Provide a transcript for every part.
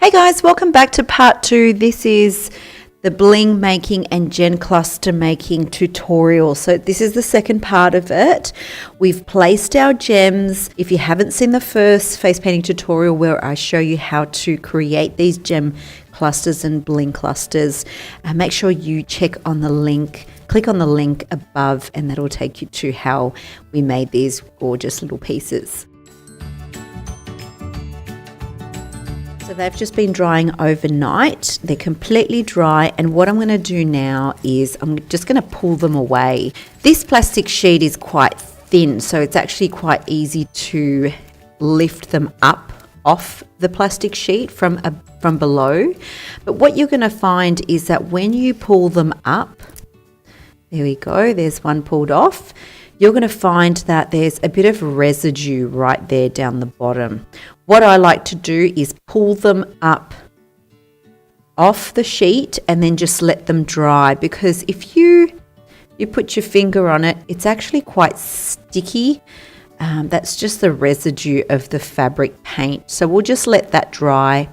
Hey guys, welcome back to part 2. This is the bling making and gem cluster making tutorial. So this is the second part of it. We've placed our gems. If you haven't seen the first face painting tutorial where I show you how to create these gem clusters and bling clusters, make sure you check on the link. Click on the link above and that'll take you to how we made these gorgeous little pieces. So they've just been drying overnight. They're completely dry, and what I'm going to do now is I'm just going to pull them away. This plastic sheet is quite thin, so it's actually quite easy to lift them up off the plastic sheet from below. But what you're going to find is that when you pull them up, there we go, there's one pulled off, you're going to find that there's a bit of residue right there down the bottom. What I like to do is pull them up off the sheet and then just let them dry, because if you put your finger on it, it's actually quite sticky. That's just the residue of the fabric paint. So we'll just let that dry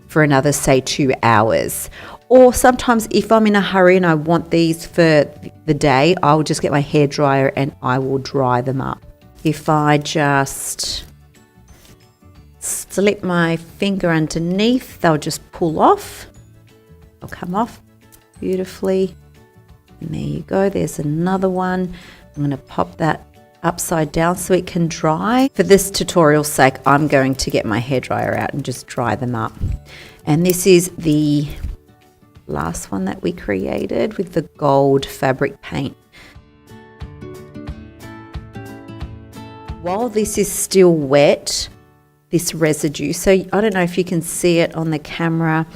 for another, say, 2 hours. Or sometimes if I'm in a hurry and I want these for the day, I'll just get my hairdryer and I will dry them up. If I just slip my finger underneath, they'll just pull off. They'll come off beautifully. And there you go, there's another one. I'm going to pop that upside down so it can dry. For this tutorial's sake, I'm going to get my hairdryer out and just dry them up. And this is the last one that we created with the gold fabric paint. While this is still wet, this residue, so I don't know if you can see it on the camera,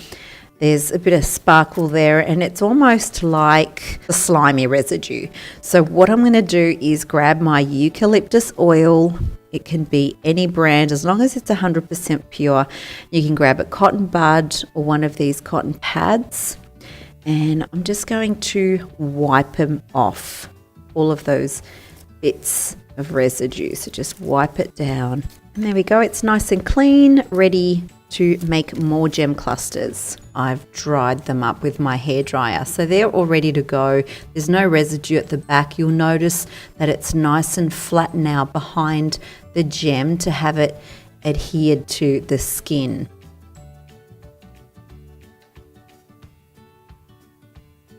there's a bit of sparkle there and it's almost like a slimy residue. So what I'm going to do is grab my eucalyptus oil. It can be any brand as long as it's 100% pure. You can grab a cotton bud or one of these cotton pads, and I'm just going to wipe them off, all of those bits of residue. So just wipe it down. And there we go, it's nice and clean, ready to make more gem clusters. I've dried them up with my hairdryer, so they're all ready to go. There's no residue at the back. You'll notice that it's nice and flat now behind the gem to have it adhered to the skin.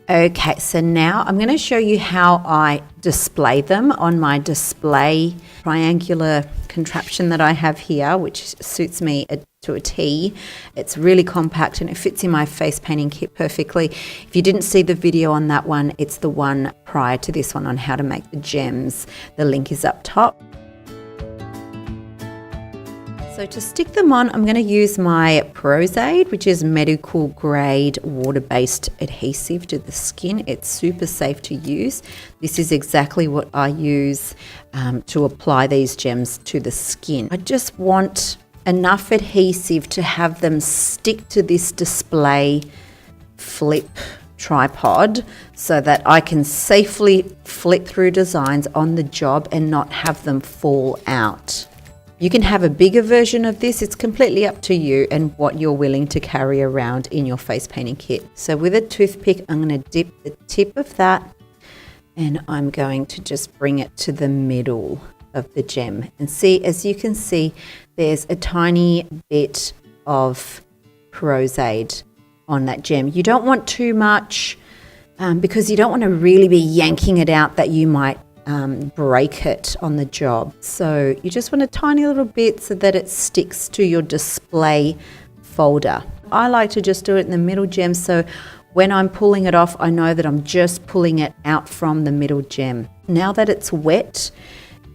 Okay, so now I'm going to show you how I display them on my display triangular contraption that I have here, which suits me to a T. It's really compact and it fits in my face painting kit perfectly. If you didn't see the video on that one, it's the one prior to this one on how to make the gems. The link is up top. So to stick them on, I'm going to use my Prozaid, which is medical grade water-based adhesive to the skin. It's super safe to use. This is exactly what I use to apply these gems to the skin. I just want enough adhesive to have them stick to this display flip tripod so that I can safely flip through designs on the job and not have them fall out. You can have a bigger version of this. It's completely up to you and what you're willing to carry around in your face painting kit. So with a toothpick, I'm going to dip the tip of that and I'm going to just bring it to the middle of the gem. And see, as you can see, there's a tiny bit of Prozaid on that gem. You don't want too much because you don't want to really be yanking it out that you might break it on the job. So you just want a tiny little bit so that it sticks to your display folder. I like to just do it in the middle gem, so when I'm pulling it off, I know that I'm just pulling it out from the middle gem. Now that it's wet,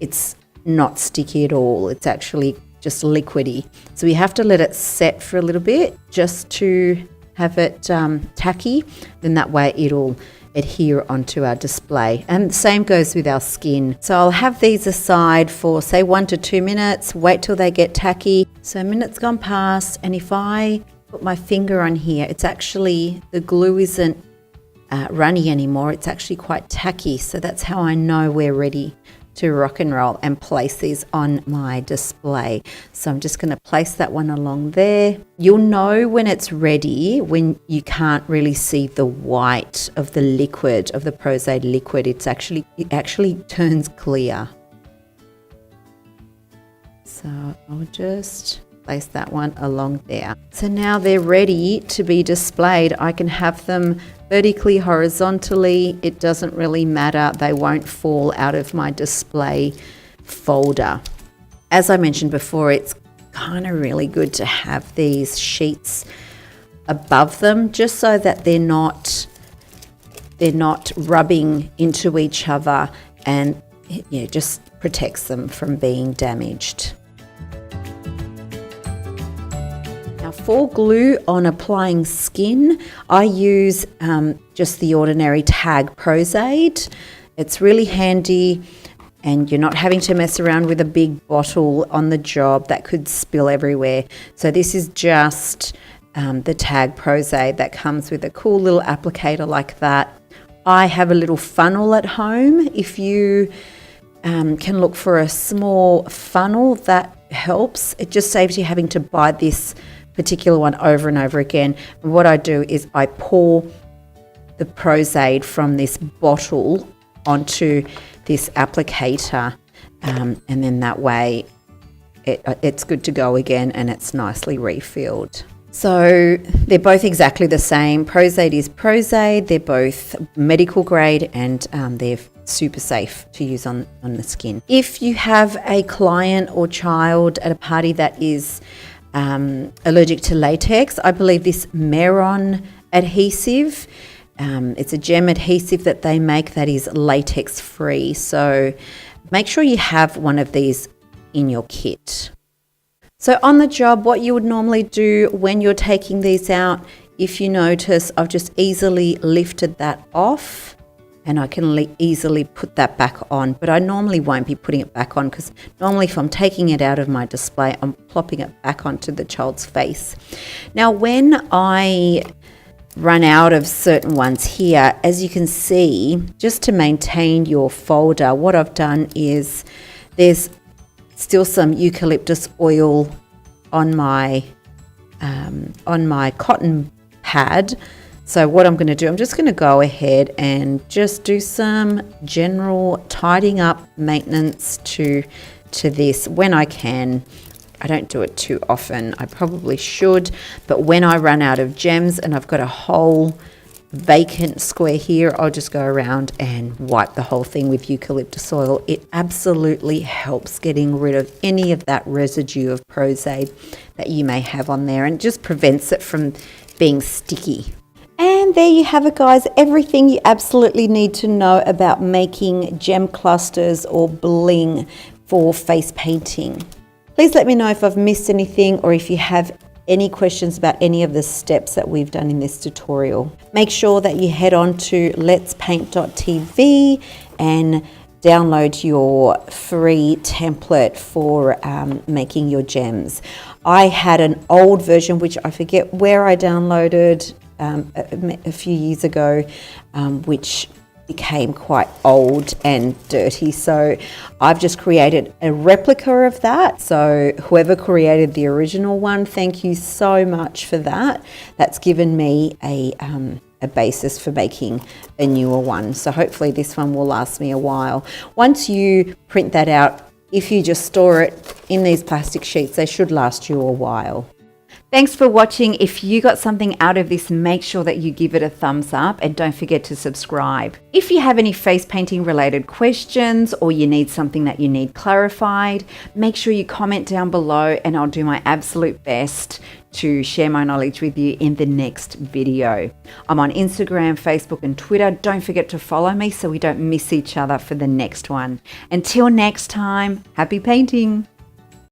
it's not sticky at all. It's actually just liquidy. So we have to let it set for a little bit just to have it tacky. Then that way it'll adhere onto our display, and the same goes with our skin. So I'll have these aside for say 1 to 2 minutes, wait till they get tacky. So a minute's gone past, and if I put my finger on here, it's actually, the glue isn't runny anymore, it's actually quite tacky. So that's how I know we're ready to rock and roll and place these on my display. So I'm just going to place that one along there. You'll know when it's ready when you can't really see the white of the liquid, of the Pros-Aid liquid. It actually turns clear. So I'll just place that one along there. So now they're ready to be displayed. I can have them vertically, horizontally. It doesn't really matter. They won't fall out of my display folder. As I mentioned before, it's kind of really good to have these sheets above them just so that they're not rubbing into each other, and just protects them from being damaged. Now for glue on applying skin, I use just the ordinary Tag Pros-Aid. It's really handy and you're not having to mess around with a big bottle on the job that could spill everywhere. So this is just the Tag Pros-Aid that comes with a cool little applicator like that. I have a little funnel at home. If you can look for a small funnel, that helps. It just saves you having to buy this particular one over and over again. And what I do is I pour the Pros-Aid from this bottle onto this applicator, and then that way it's good to go again and it's nicely refilled. So they're both exactly the same. Pros-Aid is Pros-Aid. They're both medical grade and they're super safe to use on the skin. If you have a client or child at a party that is allergic to latex, I believe this Meron adhesive, it's a gem adhesive that they make that is latex free. So make sure you have one of these in your kit. So on the job, what you would normally do when you're taking these out, if you notice, I've just easily lifted that off and I can easily put that back on, but I normally won't be putting it back on because normally if I'm taking it out of my display, I'm plopping it back onto the child's face. Now, when I run out of certain ones here, as you can see, just to maintain your folder, what I've done is there's still some eucalyptus oil on my cotton pad. So what I'm going to do, I'm just going to go ahead and just do some general tidying up maintenance to this when I can. I don't do it too often. I probably should, but when I run out of gems and I've got a whole vacant square here, I'll just go around and wipe the whole thing with eucalyptus oil. It absolutely helps getting rid of any of that residue of Pros-Aid that you may have on there and just prevents it from being sticky. And there you have it, guys, everything you absolutely need to know about making gem clusters or bling for face painting. Please let me know if I've missed anything or if you have any questions about any of the steps that we've done in this tutorial. Make sure that you head on to letspaint.tv and download your free template for making your gems. I had an old version, which I forget where I downloaded a few years ago, which became quite old and dirty, so I've just created a replica of that. So whoever created the original one, thank you so much for that. That's given me a basis for making a newer one, so hopefully this one will last me a while. Once you print that out, if you just store it in these plastic sheets, they should last you a while. Thanks for watching. If you got something out of this, make sure that you give it a thumbs up and don't forget to subscribe. If you have any face painting related questions or you need something that you need clarified, make sure you comment down below and I'll do my absolute best to share my knowledge with you in the next video. I'm on Instagram, Facebook and Twitter. Don't forget to follow me so we don't miss each other for the next one. Until next time, happy painting.